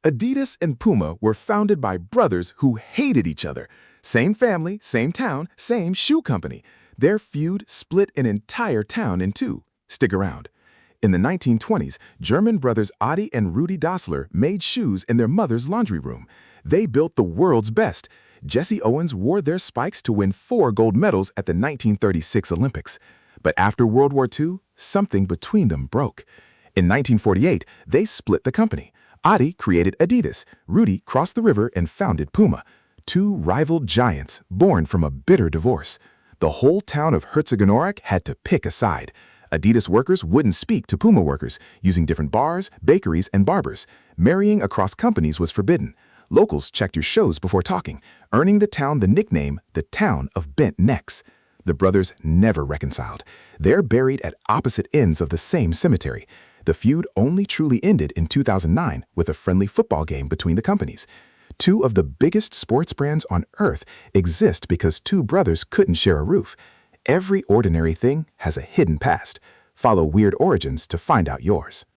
Adidas and Puma were founded by brothers who hated each other. Same family, same town, same shoe company. Their feud split an entire town in two. Stick around. In the 1920s, German brothers Adi and Rudi Dassler made shoes in their mother's laundry room. They built the world's best. Jesse Owens wore their spikes to win 4 gold medals at the 1936 Olympics. But after World War II, something between them broke. In 1948, they split the company. Adi created Adidas. Rudi crossed the river and founded Puma. Two rival giants born from a bitter divorce. The whole town of Herzogenaurach had to pick a side. Adidas workers wouldn't speak to Puma workers, using different bars, bakeries, and barbers. Marrying across companies was forbidden. Locals checked your shows before talking, earning the town the nickname the Town of Bent Necks. The brothers never reconciled. They're buried at opposite ends of the same cemetery. The feud only truly ended in 2009 with a friendly football game between the companies. Two of the biggest sports brands on earth exist because two brothers couldn't share a roof. Every ordinary thing has a hidden past. Follow Weird Origins to find out yours.